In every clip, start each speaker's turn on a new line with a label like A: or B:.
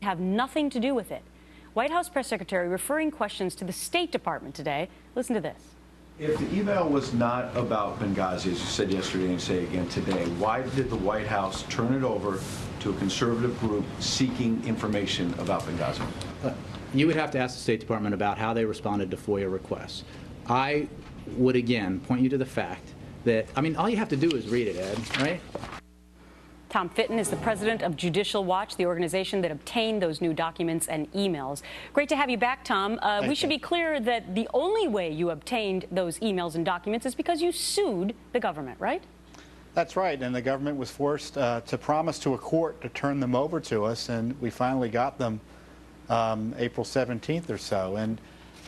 A: have nothing to do with it. White House Press Secretary referring questions to the State Department today. Listen to this.
B: If the email was not about Benghazi, as you said yesterday and say again today, why did the White House turn it over to a conservative group seeking information about Benghazi?
C: You would have to ask the State Department about how they responded to FOIA requests. I would, again, point you to the fact that, I mean, all you have to do is read it, Ed, right?
A: Tom Fitton is the president of Judicial Watch, the organization that obtained those new documents and emails. Great to have you back, Tom. We should be clear that the only way you obtained those emails and documents is because you sued the government, right?
D: That's right, and the government was forced to promise to a court to turn them over to us, and we finally got them April 17th or so. And,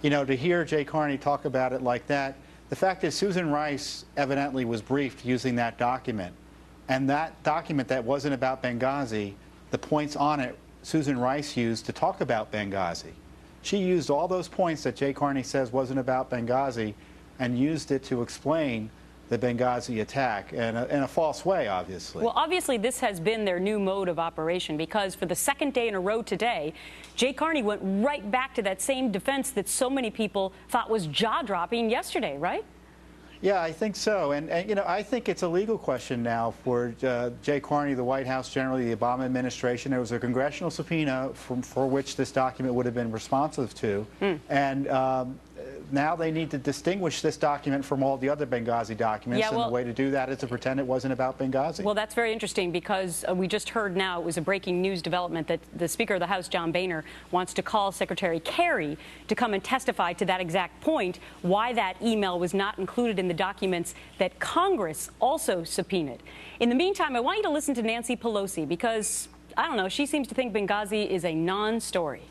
D: you know, to hear Jay Carney talk about it like that, the fact is Susan Rice evidently was briefed using that document. And that document that wasn't about Benghazi, the points on it, Susan Rice used to talk about Benghazi. She used all those points that Jay Carney says wasn't about Benghazi and used it to explain the Benghazi attack in a false way, obviously.
A: Well, obviously, this has been their new mode of operation because for the second day in a row today, Jay Carney went right back to that same defense that so many people thought was jaw-dropping yesterday, right?
D: Yeah, I think so. And you know, I think it's a legal question now for Jay Carney, the White House, generally the Obama administration. There was a congressional subpoena for which this document would have been responsive to. And now they need to distinguish this document from all the other Benghazi documents. And the way to do that is to pretend it wasn't about Benghazi.
A: Well, that's very interesting because we just heard now, it was a breaking news development that the Speaker of the House, John Boehner, wants to call Secretary Kerry to come and testify to that exact point, why that email was not included in the documents that Congress also subpoenaed. In the meantime, I want you to listen to Nancy Pelosi because, I don't know, she seems to think Benghazi is a non-story.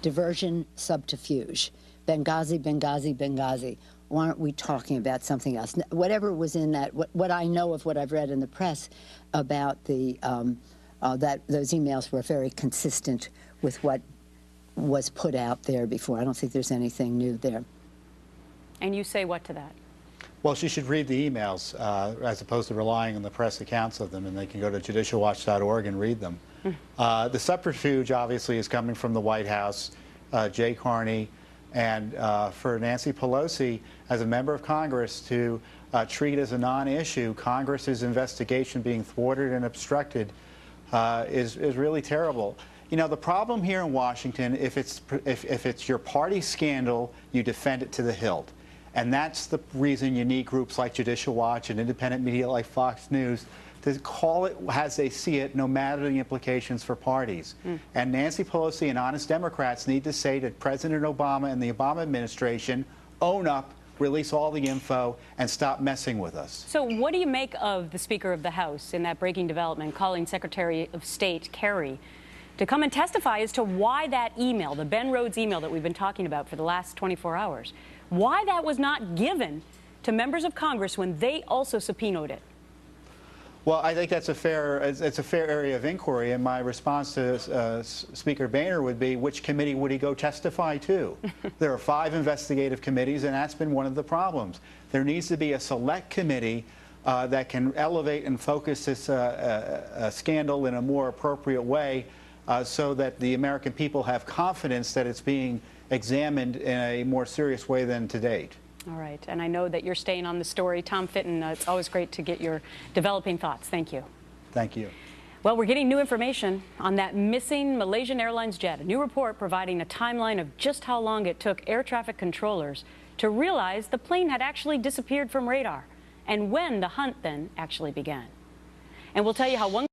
E: Diversion, subterfuge. Benghazi, Benghazi, Benghazi. Why aren't we talking about something else? Whatever was in that, what I know of what I've read in the press about the that those emails were very consistent with what was put out there before. I don't think there's anything new there.
A: And you say what to that?
D: Well, she should read the emails as opposed to relying on the press accounts of them, and they can go to judicialwatch.org and read them. The subterfuge, obviously, is coming from the White House, Jay Carney, and for Nancy Pelosi, as a member of Congress, to treat as a non-issue Congress's investigation being thwarted and obstructed is really terrible. You know, the problem here in Washington, if it's your party scandal, you defend it to the hilt. And that's the reason you need groups like Judicial Watch and independent media like Fox News to call it as they see it, no matter the implications for parties. And Nancy Pelosi and honest Democrats need to say to President Obama and the Obama administration, own up, release all the info, and stop messing with us.
A: So what do you make of the Speaker of the House in that breaking development calling Secretary of State Kerry to come and testify as to why that email, the Ben Rhodes email that we've been talking about for the last 24 hours, why that was not given to members of Congress when they also subpoenaed it?
D: Well, I think it's a fair area of inquiry, and my response to Speaker Boehner would be, which committee would he go testify to? There are 5 investigative committees, and that's been one of the problems. There needs to be a select committee that can elevate and focus this scandal in a more appropriate way so that the American people have confidence that it's being examined in a more serious way than to date.
A: All right, and I know that you're staying on the story. Tom Fitton, it's always great to get your developing thoughts. Thank you.
D: Thank you.
A: Well, we're getting new information on that missing Malaysian Airlines jet. A new report providing a timeline of just how long it took air traffic controllers to realize the plane had actually disappeared from radar and when the hunt then actually began. And we'll tell you how one